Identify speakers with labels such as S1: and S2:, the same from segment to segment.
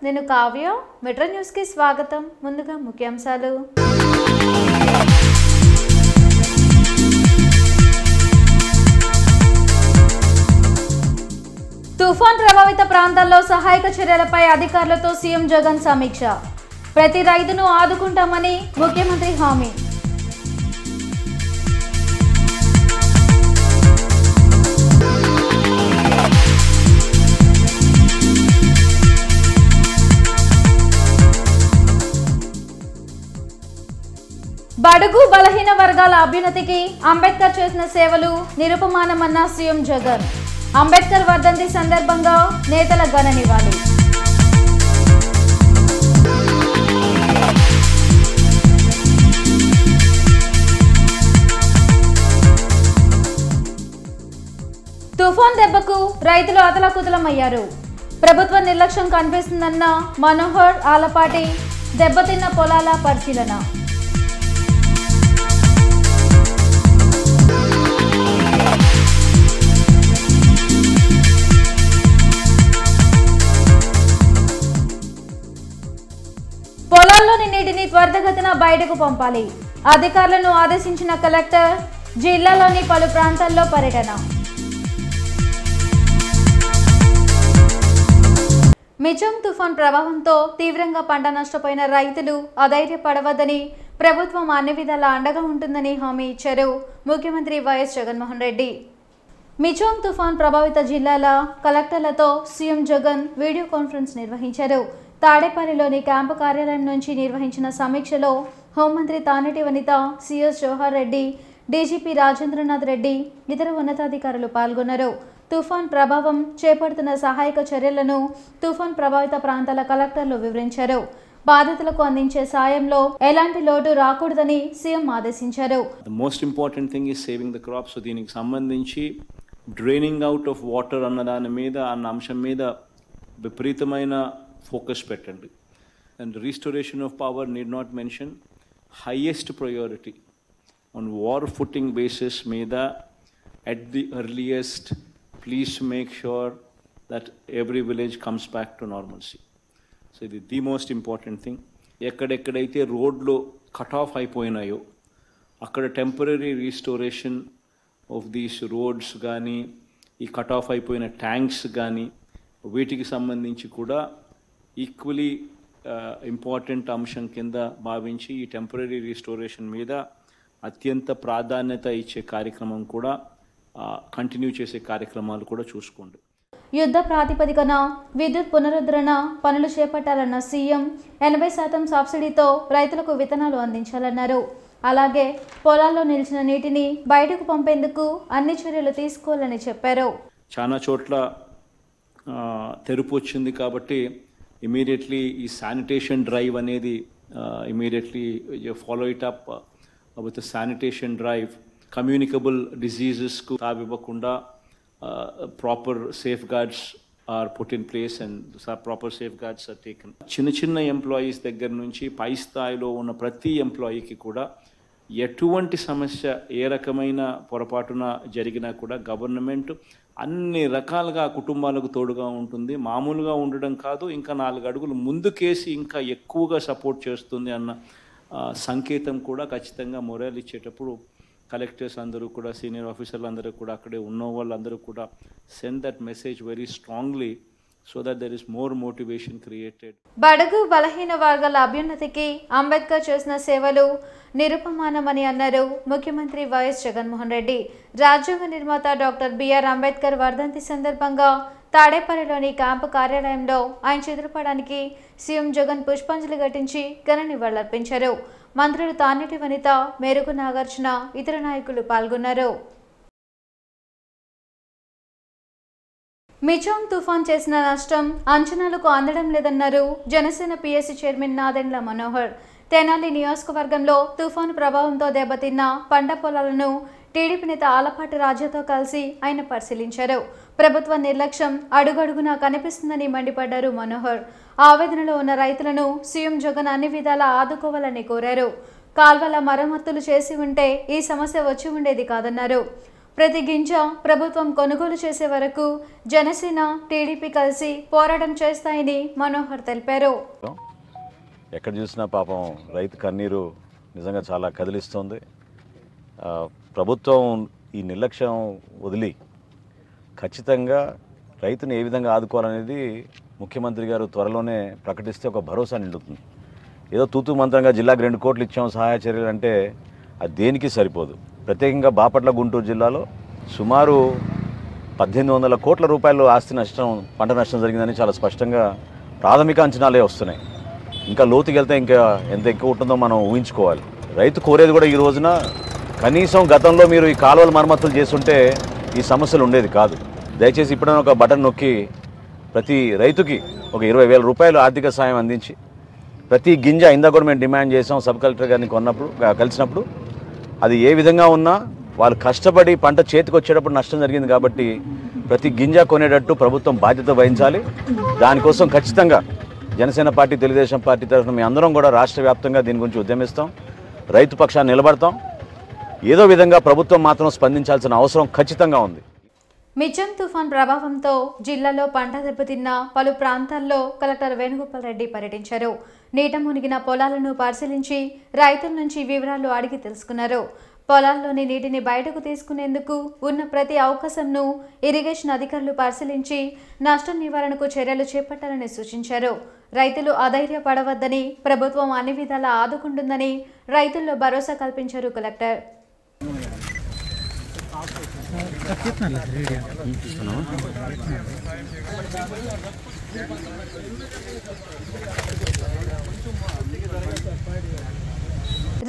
S1: నేను Kavya. Metro news కి స్వాగతం. ముందుగా ముఖ్యాంశాలు. తుఫాన్ ప్రభావిత ప్రాంతాల్లో సహాయక చర్యలపై అధికారులతో సీఎం జగన్ సమీక్ష. ప్రతి రైతును ఆదుకుంటామని ముఖ్యమంత్రి హామీ. బడుగు బలహీన వర్గాల అభ్యున్నతికి అంబేద్కర్ చేసిన సేవలు నిరుపమానమన్న సీఎం జగన్. అంబేద్కర్ వర్ధంతి సందర్భంగా నేతల ఘన నివాళి. తుఫాన్ దెబ్బకు రైతులు అతలాకుతలమయ్యారు. ప్రభుత్వ నిర్లక్ష్యం కనిపిస్తుందన్న మనోహర్ ఆలపాటి. దెబ్బతిన్న పొలాల పరిశీలన. పొలాల్లోని నీటిని త్వరితగతిన బయటకు పంపాలి. అధికారులను ఆదేశించిన కలెక్టర్. జిల్లాలోని పలు ప్రాంతాల్లో పర్యటన. మిచంగ్ తుఫాన్ ప్రభావంతో తీవ్రంగా పంట నష్టపోయిన రైతులు అధైర్యపడవద్దని, ప్రభుత్వం అన్ని విధాలా అండగా ఉంటుందని హామీ ఇచ్చారు ముఖ్యమంత్రి వైఎస్ జగన్మోహన్ రెడ్డి. మిచంగ్ తుఫాన్ ప్రభావిత జిల్లాల కలెక్టర్లతో సీఎం జగన్ వీడియో కాన్ఫరెన్స్ నిర్వహించారు. తాడేపల్లిలోని క్యాంపు కార్యాలయం నుంచి నిర్వహించిన సమీక్షలో హోంమంత్రి తానేటి వనిత, సిఎస్ జవహర్ రెడ్డి, డీజీపీ రాజేంద్రనాథ్ రెడ్డి, ఇతర ఉన్నతాధికారులు పాల్గొన్నారు. తుఫాన్ ప్రభావం చేపడుతున్న సహాయక చర్యలను తుఫాన్ ప్రభావిత ప్రాంతాల కలెక్టర్లు వివరించారు. బాధితులకు అందించే సాయంలో ఎలాంటి లోటు రాకూడదని సీఎం ఆదేశించారు.
S2: Most important thing is saving the crops. దీనికి సంబంధించి డ్రైనింగ్ అవుట్ ఆఫ్ వాటర్ అన్న దాని మీద, అన్న అంశం మీద విపరీతమైన ఫోకస్ పెట్టండి. And restoration of power need not mention. Highest priority on war footing basis మీద at the earliest please make sure that every village comes back to normalcy. So ఇది ది మోస్ట్ ఇంపార్టెంట్ థింగ్. ఎక్కడెక్కడైతే రోడ్లు cut off అయిపోయినాయో అక్కడ temporary restoration of these roads కానీ, ఈ cut off అయిపోయిన tanks కానీ, వీటికి సంబంధించి కూడా ఈక్వలీ ఇంపార్టెంట్ అంశం కింద భావించి ఈ టెంపరీ రీస్టోరేషన్ మీద అత్యంత ప్రాధాన్యత ఇచ్చే కార్యక్రమం కూడా కంటిన్యూ చేసే కార్యక్రమాలు కూడా చూసుకోండి.
S1: యుద్ధ ప్రాతిపదికన విద్యుత్ పునరుద్ధరణ పనులు చేపట్టాలన్న సీఎం. 80% సబ్సిడీతో రైతులకు విత్తనాలు అందించాలన్నారు. అలాగే పొలాల్లో నిలిచిన నీటిని బయటకు పంపేందుకు అన్ని చర్యలు తీసుకోవాలని చెప్పారు.
S2: చాలా చోట్ల తెరుపు వచ్చింది కాబట్టి ఇమీడియట్లీ ఈ శానిటేషన్ డ్రైవ్ అనేది immediately follow it up with sanitation drive. Communicable డిజీజెస్కు తావివ్వకుండా proper safeguards are put in place and proper safeguards are taken. చిన్న చిన్న ఎంప్లాయీస్ దగ్గర నుంచి పై స్థాయిలో ఉన్న ప్రతి ఎంప్లాయీకి కూడా ఎటువంటి సమస్య, ఏ రకమైన పొరపాటున జరిగినా కూడా గవర్నమెంట్ అన్ని రకాలుగా కుటుంబాలకు తోడుగా ఉంటుంది. మామూలుగా ఉండడం కాదు, ఇంకా 4 అడుగులు ముందుకేసి ఇంకా ఎక్కువగా సపోర్ట్ చేస్తుంది అన్న సంకేతం కూడా ఖచ్చితంగా మొరాల్ ఇచ్చేటప్పుడు కలెక్టర్స్ అందరూ కూడా, సీనియర్ ఆఫీసర్లు అందరూ కూడా, అక్కడే ఉన్న వాళ్ళందరూ కూడా send that message very strongly so that there is more motivation created.
S1: బడుగు బలహీన వర్గాల అభ్యున్నతికి అంబేద్కర్ చేసిన సేవలు నిరుపమానమని అన్నారు ముఖ్యమంత్రి వైఎస్ జగన్మోహన్ రెడ్డి. రాజ్యాంగ నిర్మాత డాక్టర్ బిఆర్ అంబేద్కర్ వర్ధంతి సందర్భంగా తాడేపల్లిలోని క్యాంపు కార్యాలయంలో ఆయన చిత్రపటానికి సీఎం జగన్ పుష్పాంజలి ఘటించి ఘన నివాళులర్పించారు. మంత్రులు తానేటి వనిత, మేరుగు నాగార్జున, ఇతర నాయకులు పాల్గొన్నారు. మిచంగ్ తుఫాన్ చేసిన నష్టం అంచనాలకు అందడం లేదన్నారు జనసేన పీఎస్సీ చైర్మన్ నాదెండ్ల మనోహర్. తెనాలి నియోజకవర్గంలో తుఫాను ప్రభావంతో దెబ్బతిన్న పంట పొలాలను టీడీపీ నేత ఆలపాటి రాజాతో కలిసి ఆయన పరిశీలించారు. ప్రభుత్వ నిర్లక్ష్యం అడుగడుగునా కనిపిస్తుందని మండిపడ్డారు మనోహర్. ఆవేదనలో ఉన్న రైతులను సీఎం జగన్ అన్ని విధాలా ఆదుకోవాలని కోరారు. కాల్వల మరమ్మతులు చేసి ఉంటే ఈ సమస్య వచ్చి ఉండేది కాదన్నారు. ప్రతి గింజ ప్రభుత్వం కొనుగోలు చేసే వరకు జనసేన టీడీపీ కలిసి పోరాటం చేస్తాయని మనోహర్ తెలిపారు.
S3: ఎక్కడ చూసినా పాపం రైతు కన్నీరు నిజంగా చాలా కదిలిస్తోంది. ప్రభుత్వం ఈ నిర్లక్ష్యం వదిలి ఖచ్చితంగా రైతుని ఏ విధంగా ఆదుకోవాలనేది ముఖ్యమంత్రి గారు త్వరలోనే ప్రకటిస్తే ఒక భరోసా నిండుతుంది. ఏదో తూతూ మంత్రంగా జిల్లాకు 2 కోట్లు ఇచ్చాం సహాయ చర్యలు అంటే అది దేనికి సరిపోదు. ప్రత్యేకంగా బాపట్ల గుంటూరు జిల్లాలో సుమారు 1800 కోట్ల రూపాయలు ఆస్తి నష్టం, పంట నష్టం జరిగిందని చాలా స్పష్టంగా ప్రాథమిక అంచనాలే వస్తున్నాయి. ఇంకా లోతుకి వెళ్తే ఇంకా ఎంత ఎక్కువ ఉంటుందో మనం ఊహించుకోవాలి. రైతు కోరేది కూడా ఈ రోజున కనీసం గతంలో మీరు ఈ కాలువల మరమ్మతులు చేస్తుంటే ఈ సమస్యలు ఉండేది కాదు. దయచేసి ఇప్పుడైనా ఒక బటన్ నొక్కి ప్రతి రైతుకి ఒక 20,000 రూపాయలు ఆర్థిక సాయం అందించి ప్రతి గింజ ఇందా కూడా మేము డిమాండ్ చేసాం. సబ్ కలెక్టర్ గారిని కలిసినప్పుడు అది ఏ విధంగా ఉన్నా వాళ్ళు కష్టపడి పంట చేతికి వచ్చేటప్పుడు నష్టం జరిగింది కాబట్టి ప్రతి గింజ కొనేటట్టు ప్రభుత్వం బాధ్యత వహించాలి. దానికోసం ఖచ్చితంగా జనసేన పార్టీ, తెలుగుదేశం పార్టీ తరఫున మీ అందరం కూడా రాష్ట్ర వ్యాప్తంగా దీని గురించి ఉద్యమిస్తాం. రైతు పక్షాన్ని నిలబడతాం. ఏదో విధంగా ప్రభుత్వం మాత్రం స్పందించాల్సిన అవసరం ఖచ్చితంగా ఉంది.
S1: మిచం తుఫాన్ ప్రభావంతో జిల్లాలో పంట దెబ్బతిన్న పలు ప్రాంతాల్లో కలెక్టర్ వేణుగోపాల్ రెడ్డి పర్యటించారు. నీట మునిగిన పొలాలను పరిశీలించి రైతుల నుంచి వివరాలు అడిగి తెలుసుకున్నారు. పొలాల్లోని నీటిని బయటకు తీసుకునేందుకు ఉన్న ప్రతి అవకాశంను ఇరిగేషన్ అధికారులు పరిశీలించి నష్టం నివారణకు చర్యలు చేపట్టాలని సూచించారు. రైతులు అధైర్యపడవద్దని, ప్రభుత్వం అన్ని విధాలా ఆదుకుంటుందని రైతుల్లో భరోసా కల్పించారు కలెక్టర్.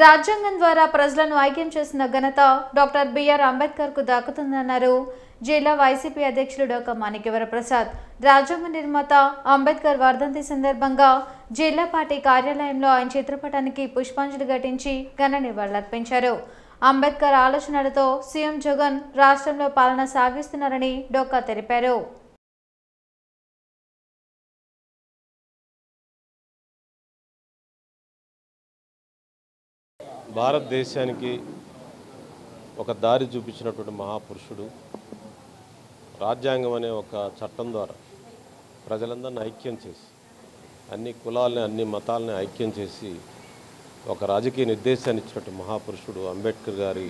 S1: రాజ్యాంగం ద్వారా ప్రజలను ఐక్యం చేసిన ఘనత డాక్టర్ బిఆర్ అంబేద్కర్ కు దక్కుతుందన్నారు జిల్లా వైసీపీ అధ్యక్షులు డాక్టర్ మాణిక్యవర ప్రసాద్. రాజ్యాంగ నిర్మాత అంబేద్కర్ వర్ధంతి సందర్భంగా జిల్లా పార్టీ కార్యాలయంలో ఆయన చిత్రపటానికి పుష్పాంజలి ఘటించి ఘన నివాళులర్పించారు. అంబేద్కర్ ఆలోచనలతో సీఎం జగన్ రాష్ట్రంలో పాలన సాగిస్తున్నారని డోకా తెలిపారు.
S4: భారతదేశానికి ఒక దారి చూపించినటువంటి మహాపురుషుడు. రాజ్యాంగం అనే ఒక చట్టం ద్వారా ప్రజలందరినీ ఐక్యం చేసి, అన్ని కులాలని, అన్ని మతాలని ఐక్యం చేసి ఒక రాజకీయ నిర్దేశాన్ని ఇచ్చినట్టు మహాపురుషుడు అంబేద్కర్ గారి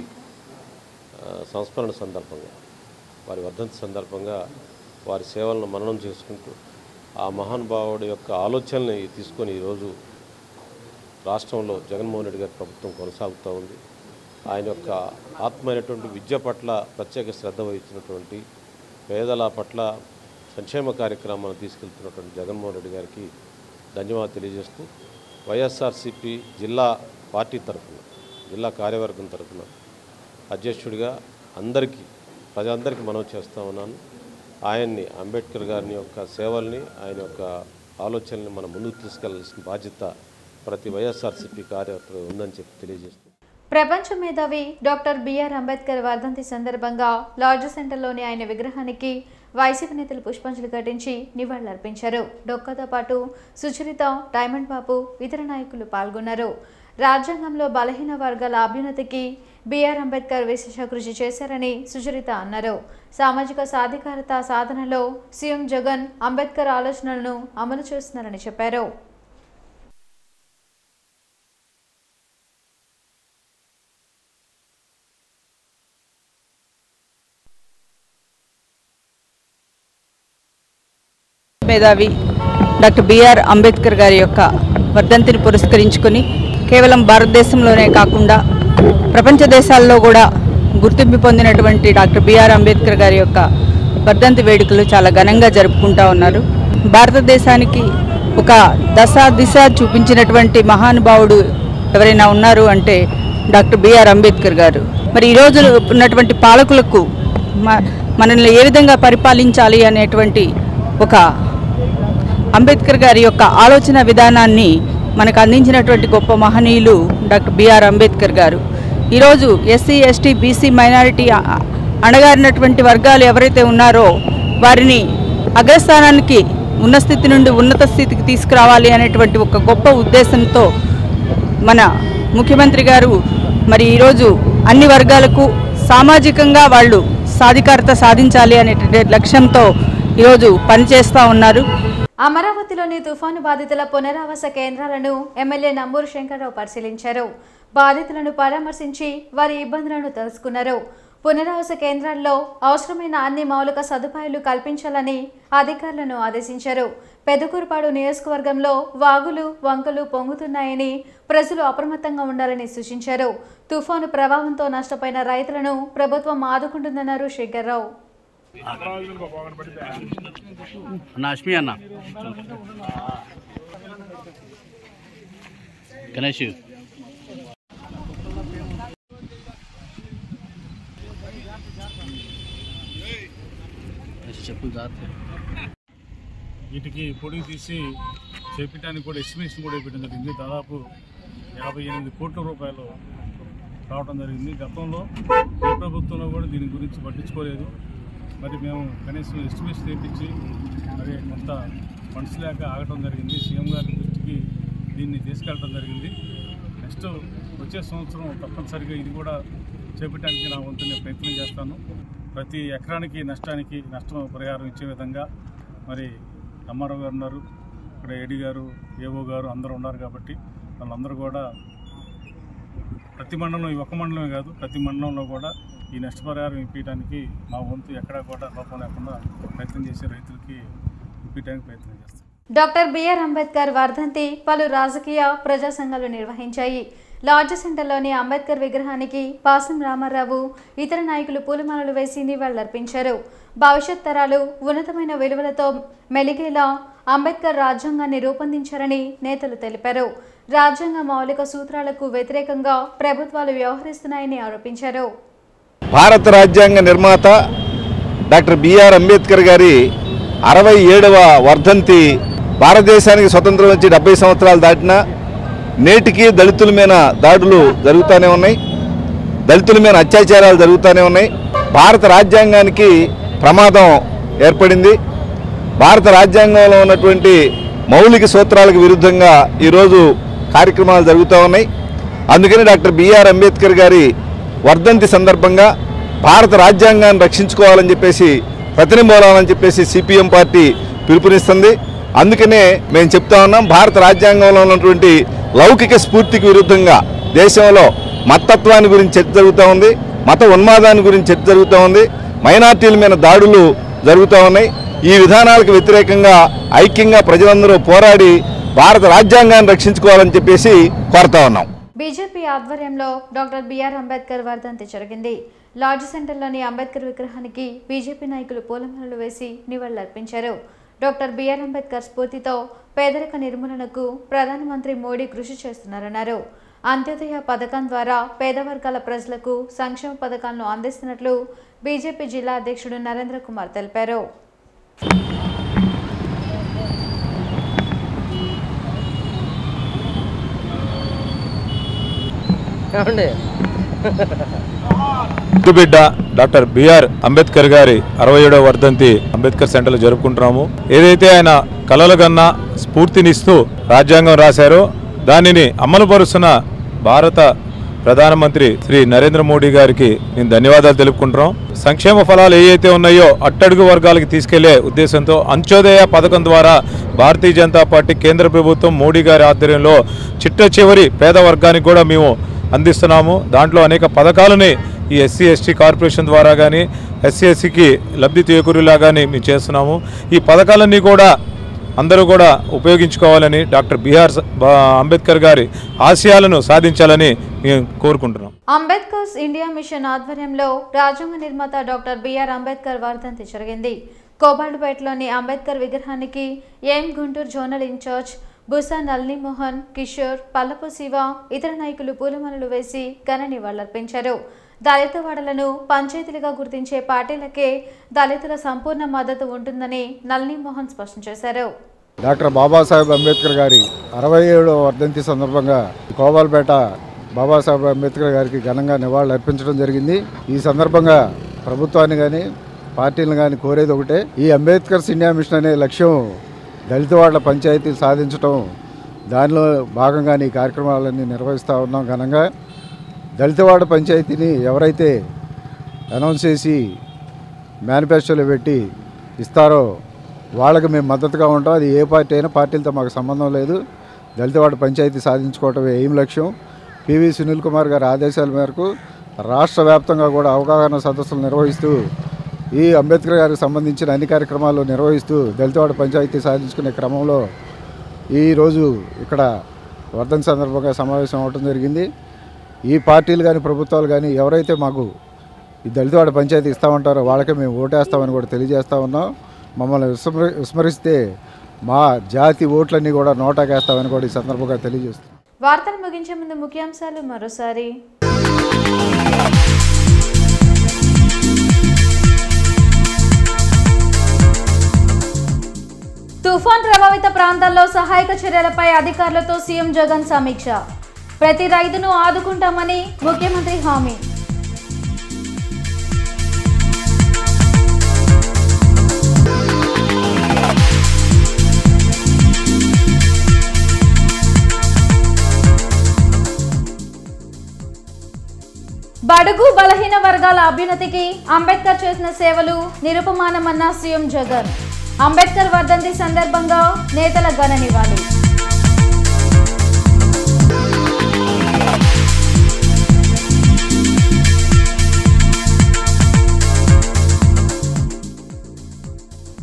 S4: సంస్మరణ సందర్భంగా, వారి వర్ధంతి సందర్భంగా వారి సేవలను మననం చేసుకుంటూ ఆ మహానుభావుడి యొక్క ఆలోచనల్ని తీసుకొని ఈరోజు రాష్ట్రంలో జగన్మోహన్ రెడ్డి గారి ప్రభుత్వం కొనసాగుతూ ఉంది. ఆయన యొక్క ఆత్మైనటువంటి విద్య పట్ల ప్రత్యేక శ్రద్ధ వహించినటువంటి, పేదల పట్ల సంక్షేమ కార్యక్రమాలను తీసుకెళ్తున్నటువంటి జగన్మోహన్ రెడ్డి గారికి ధన్యవాదాలు తెలియజేస్తూ వైఎస్ఆర్సీపీ జిల్లా పార్టీ తరఫున, జిల్లా కార్యవర్గం తరఫున అధ్యక్షుడిగా ప్రజలందరికీ మనవి చేస్తూ ఉన్నాను. ఆయన్ని, అంబేద్కర్ గారిని యొక్క సేవల్ని, ఆయన యొక్క ఆలోచనల్ని మనం ముందుకు తీసుకెళ్లాల్సిన బాధ్యత ప్రతి వైఎస్ఆర్సీపీ కార్యకర్త ఉందని చెప్పి తెలియజేస్తూ,
S1: ప్రపంచ మేధావి డాక్టర్ బిఆర్ అంబేద్కర్ వర్ధంతి సందర్భంగా లార్జ్ సెంటర్లోని ఆయన విగ్రహానికి వైసీపీ నేతలు పుష్పాంజలి ఘటించి నివాళులర్పించారు. డొక్కతో పాటు సుచరిత, డైమండ్ బాబు, ఇతర నాయకులు పాల్గొన్నారు. రాజ్యాంగంలో బలహీన వర్గాల అభ్యున్నతికి బిఆర్ అంబేద్కర్ విశేష కృషి చేశారని సుచరిత అన్నారు. సామాజిక సాధికారత సాధనలో సీఎం జగన్ అంబేద్కర్ ఆలోచనలను అమలు చేస్తున్నారని చెప్పారు.
S5: మేధావి డాక్టర్ బిఆర్ అంబేద్కర్ గారి యొక్క వర్ధంతిని పురస్కరించుకొని కేవలం భారతదేశంలోనే కాకుండా ప్రపంచ దేశాల్లో కూడా గుర్తింపు పొందినటువంటి డాక్టర్ బిఆర్ అంబేద్కర్ గారి యొక్క వర్ధంతి వేడుకలు చాలా ఘనంగా జరుపుకుంటూ ఉన్నారు. భారతదేశానికి ఒక దిశ చూపించినటువంటి మహానుభావుడు ఎవరైనా ఉన్నారు అంటే డాక్టర్ బిఆర్ అంబేద్కర్ గారు. మరి ఈరోజు ఉన్నటువంటి పాలకులకు మనల్ని ఏ విధంగా పరిపాలించాలి అనేటువంటి ఒక అంబేద్కర్ గారి యొక్క ఆలోచన విధానాన్ని మనకు అందించినటువంటి గొప్ప మహనీయులు డాక్టర్ బిఆర్ అంబేద్కర్ గారు. ఈరోజు ఎస్సీ, ఎస్టీ, బీసీ, మైనారిటీ అణగారినటువంటి వర్గాలు ఎవరైతే ఉన్నారో వారిని అగ్రస్థానానికి, ఉన్న స్థితి నుండి ఉన్నత స్థితికి తీసుకురావాలి అనేటువంటి ఒక గొప్ప ఉద్దేశంతో మన ముఖ్యమంత్రి గారు మరి ఈరోజు అన్ని వర్గాలకు సామాజికంగా వాళ్ళు సాధికారత సాధించాలి అనేటువంటి లక్ష్యంతో ఈరోజు పనిచేస్తూ ఉన్నారు.
S1: అమరావతిలోని తుఫాను బాధితుల పునరావాస కేంద్రాలను ఎమ్మెల్యే నంబూరు శంకర్రావు పరిశీలించారు. బాధితులను పరామర్శించి వారి ఇబ్బందులను తెలుసుకున్నారు. పునరావాస కేంద్రాల్లో అవసరమైన అన్ని మౌలిక సదుపాయాలు కల్పించాలని అధికారులను ఆదేశించారు. పెదకూరుపాడు నియోజకవర్గంలో వాగులు వంకలు పొంగుతున్నాయని ప్రజలు అప్రమత్తంగా ఉండాలని సూచించారు. తుఫాను ప్రభావంతో నష్టపోయిన రైతులను ప్రభుత్వం ఆదుకుంటుందన్నారు శంకర్రావు.
S6: వీటికి పొడిగి తీసి చేపించడానికి కూడా ఎస్టిమేషన్ కూడా పెట్టడం జరిగింది. దాదాపు 58 కోట్ల రూపాయలు రావడం జరిగింది. గతంలో ఏ ప్రభుత్వంలో కూడా దీని గురించి పట్టించుకోలేదు. మరి మేము కనీసం ఎస్టిమేషన్ చేయించి మరి కొంత ఫండ్స్ లేక ఆగటం జరిగింది. సీఎం గారి దృష్టికి దీన్ని తీసుకెళ్ళడం జరిగింది. నెక్స్ట్ వచ్చే సంవత్సరం తప్పనిసరిగా ఇది కూడా చేపట్టడానికి నా వంతు నేను ప్రయత్నం చేస్తాను. ప్రతి ఎకరానికి నష్టం పరిహారం ఇచ్చే విధంగా మరి ఎంఆర్ఓ గారు ఉన్నారు, ఇక్కడ ఏడీ గారు, ఏఓ గారు అందరూ ఉన్నారు. కాబట్టి వాళ్ళందరూ కూడా ప్రతి మండలం, ఈ ఒక్క మండలమే కాదు ప్రతి మండలంలో కూడా ఈ నష్టపరిహారం ఇప్పించడానికి మా వంతు ఎక్కడా కూడా లోపం లేకుండా ప్రయత్నం చేసే రైతులకి ఇప్పించడానికి ప్రయత్నం చేస్తాం.
S1: డాక్టర్ బిఆర్ అంబేద్కర్ వర్ధంతి పలు రాజకీయ ప్రజా సంఘాలు నిర్వహించాయి. లాడ్జ్ సెంటర్లోని అంబేద్కర్ విగ్రహానికి పాసం రామారావు ఇతర నాయకులు పూలమాలలు వేసి నివాళులర్పించారు. భవిష్యత్ తరాలు ఉన్నతమైన విలువలతో మెలిగేలా అంబేద్కర్ రాజ్యాంగాన్ని రూపొందించారని నేతలు తెలిపారు. రాజ్యాంగ మౌలిక సూత్రాలకు వ్యతిరేకంగా ప్రభుత్వాలు వ్యవహరిస్తున్నాయని ఆరోపించారు.
S7: భారత రాజ్యాంగ నిర్మాత డాక్టర్ బిఆర్ అంబేద్కర్ గారి 67వ వర్ధంతి భారతదేశానికి స్వతంత్రం వచ్చి 70 సంవత్సరాలు దాటినా నేటికి దళితుల మీద దాడులు జరుగుతూనే ఉన్నాయి, దళితుల మీద అత్యాచారాలు జరుగుతూనే ఉన్నాయి. భారత రాజ్యాంగానికి ప్రమాదం ఏర్పడింది. భారత రాజ్యాంగంలో ఉన్నటువంటి మౌలిక సూత్రాలకు విరుద్ధంగా ఈరోజు కార్యక్రమాలు జరుగుతూ ఉన్నాయి. అందుకని డాక్టర్ బిఆర్ అంబేద్కర్ గారి వర్ధంతి సందర్భంగా భారత రాజ్యాంగాన్ని రక్షించుకోవాలని చెప్పేసి ప్రతినింబోలాలని చెప్పేసి సిపిఎం పార్టీ పిలుపునిస్తుంది. అందుకనే మేము చెప్తా ఉన్నాం, భారత రాజ్యాంగంలో ఉన్నటువంటి లౌకిక స్ఫూర్తికి విరుద్ధంగా దేశంలో మతత్వాన్ని గురించి చర్చ జరుగుతూ ఉంది, మత ఉన్మాదాన్ని గురించి చర్చ జరుగుతూ ఉంది, మైనార్టీల మీద దాడులు జరుగుతూ ఉన్నాయి. ఈ విధానాలకు వ్యతిరేకంగా ఐక్యంగా ప్రజలందరూ పోరాడి భారత రాజ్యాంగాన్ని రక్షించుకోవాలని చెప్పేసి కోరుతా ఉన్నాం.
S1: బీజేపీ ఆధ్వర్యంలో డాక్టర్ బిఆర్ అంబేద్కర్ వర్ధంతి జరిగింది. లాడ్జ్ సెంటర్లోని అంబేద్కర్ విగ్రహానికి బీజేపీ నాయకులు పూలమాలలు వేసి నివాళులర్పించారు. డాక్టర్ బిఆర్ అంబేద్కర్ స్ఫూర్తితో పేదరిక నిర్మూలనకు ప్రధానమంత్రి మోడీ కృషి చేస్తున్నారన్నారు. అంత్యోదయ పథకం ద్వారా పేద వర్గాల ప్రజలకు సంక్షేమ పథకాలను అందిస్తున్నట్లు బీజేపీ జిల్లా అధ్యక్షుడు నరేంద్ర కుమార్ తెలిపారు.
S8: బిడ్డ డాక్టర్ బిఆర్ అంబేద్కర్ గారి 67వ వర్ధంతి అంబేద్కర్ సెంటర్లో జరుపుకుంటున్నాము. ఏదైతే ఆయన కలలు కన్నా స్ఫూర్తినిస్తూ రాజ్యాంగం రాశారో దానిని అమలుపరుస్తున్న భారత ప్రధానమంత్రి శ్రీ నరేంద్ర మోడీ గారికి నేను ధన్యవాదాలు తెలుపుకుంటున్నాం. సంక్షేమ ఫలాలు ఏవైతే ఉన్నాయో అట్టడుగు వర్గాలకు తీసుకెళ్లే ఉద్దేశంతో అంత్యోదయ పథకం ద్వారా భారతీయ జనతా పార్టీ కేంద్ర ప్రభుత్వం మోడీ గారి ఆధ్వర్యంలో చిట్ట చివరి పేద వర్గానికి కూడా మేము అందిస్తున్నాము. దాంట్లో అనేక పథకాలని ఈ ఎస్సీ ఎస్టీ కార్పొరేషన్ ద్వారా కానీ ఎస్సీ ఎస్సీకి లబ్ధి చేకూరేలా కానీ మేము చేస్తున్నాము. ఈ పథకాలన్నీ కూడా అందరూ కూడా ఉపయోగించుకోవాలని డాక్టర్ బిఆర్ అంబేద్కర్ గారి ఆశయాలను సాధించాలని మేము కోరుకుంటున్నాం.
S1: అంబేద్కర్స్ ఇండియా మిషన్ ఆధ్వర్యంలో రాజ్యాంగ నిర్మాత డాక్టర్ బిఆర్ అంబేద్కర్ వర్ధంతి జరిగింది. కోబాల్డ్పేటలోని అంబేద్కర్ విగ్రహానికి ఎం గుంటూరు జోనల్ ఇన్ఛార్జ్ బుసా నల్ని మోహన్, కిషోర్, పల్లపు శివ ఇతర నాయకులు పూలమాలలు వేసి ఘన నివాళులర్పించారు. దళిత వాడలను పంచాయతీలుగా గుర్తించే పార్టీలకే దళితుల సంపూర్ణ మద్దతు ఉంటుందని నల్ని మోహన్ స్పష్టం చేశారు.
S9: డాక్టర్ బాబాసాహెబ్ అంబేద్కర్ గారి 67వ వర్ధంతి సందర్భంగా కోబాల్పేట బాబాసాహెబ్ అంబేద్కర్ గారికి ఘనంగా నివాళులు అర్పించడం జరిగింది. ఈ సందర్భంగా ప్రభుత్వాన్ని కానీ పార్టీలను కానీ కోరేది ఒకటే, ఈ అంబేద్కర్స్ ఇండియా మిషన్ అనే లక్ష్యం దళితవాడల పంచాయతీలు సాధించడం. దానిలో భాగంగానే ఈ కార్యక్రమాలన్నీ నిర్వహిస్తూ ఉన్నాం ఘనంగా. దళితవాడ పంచాయతీని ఎవరైతే అనౌన్స్ చేసి మేనిఫెస్టోలో పెట్టి ఇస్తారో వాళ్ళకి మేము మద్దతుగా ఉంటాం. అది ఏ పార్టీ అయినా పార్టీలతో మాకు సంబంధం లేదు. దళితవాడ పంచాయతీ సాధించుకోవటమే ఏం లక్ష్యం. పివి సునీల్ కుమార్ గారి ఆదేశాల మేరకు రాష్ట్ర వ్యాప్తంగా కూడా అవగాహన సదస్సులు నిర్వహిస్తూ ఈ అంబేద్కర్ గారికి సంబంధించిన అన్ని కార్యక్రమాలు నిర్వహిస్తూ దళితవాడ పంచాయతీ సాధించుకునే క్రమంలో ఈరోజు ఇక్కడ వర్ధంతి సందర్భంగా సమావేశం అవ్వడం జరిగింది. ఈ పార్టీలు కానీ ప్రభుత్వాలు కానీ ఎవరైతే మాకు ఈ దళితవాడ పంచాయతీ ఇస్తామంటారో వాళ్ళకే మేము ఓటేస్తామని కూడా తెలియజేస్తూ ఉన్నాం. మమ్మల్ని విస్మరిస్తే మా జాతి ఓట్లన్నీ కూడా నోటాకేస్తామని కూడా ఈ సందర్భంగా తెలియజేస్తాం.
S1: వార్తలు ముగించే ముందు ముఖ్యాంశాలు మరోసారి. తుఫాన్ ప్రభావిత ప్రాంతాల్లో సహాయక చర్యలపై అధికారులతో సీఎం జగన్ సమీక్ష. ప్రతి రైతును ఆదుకుంటామని ముఖ్యమంత్రి హామీ. బడుగు బలహీన వర్గాల అభ్యున్నతికి అంబేద్కర్ చేసిన సేవలు నిరుపమానమన్న సీఎం జగన్. అంబేద్కర్ వర్ధంతి సందర్భంగా నేతల ఘన నివాళి.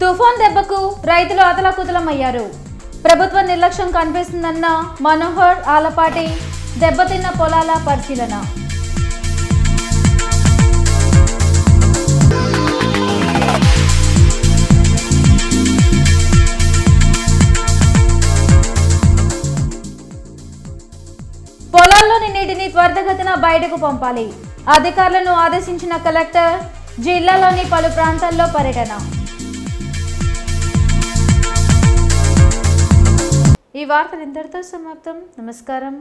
S1: తుఫాన్ దెబ్బకు రైతులు అతలాకుతలమయ్యారు. ప్రభుత్వ నిర్లక్ష్యం కనిపిస్తుందన్న మనోహర్ ఆలపాటి. దెబ్బతిన్న పొలాల పరిశీలన. పొలాల్లోని నీటిని త్వరితగతిన బయటకు పంపాలి. అధికారులను ఆదేశించిన కలెక్టర్. జిల్లాలోని పలు ప్రాంతాల్లో పర్యటన. ఈ వార్తలు ఇంతటితో సమాప్తం. నమస్కారం.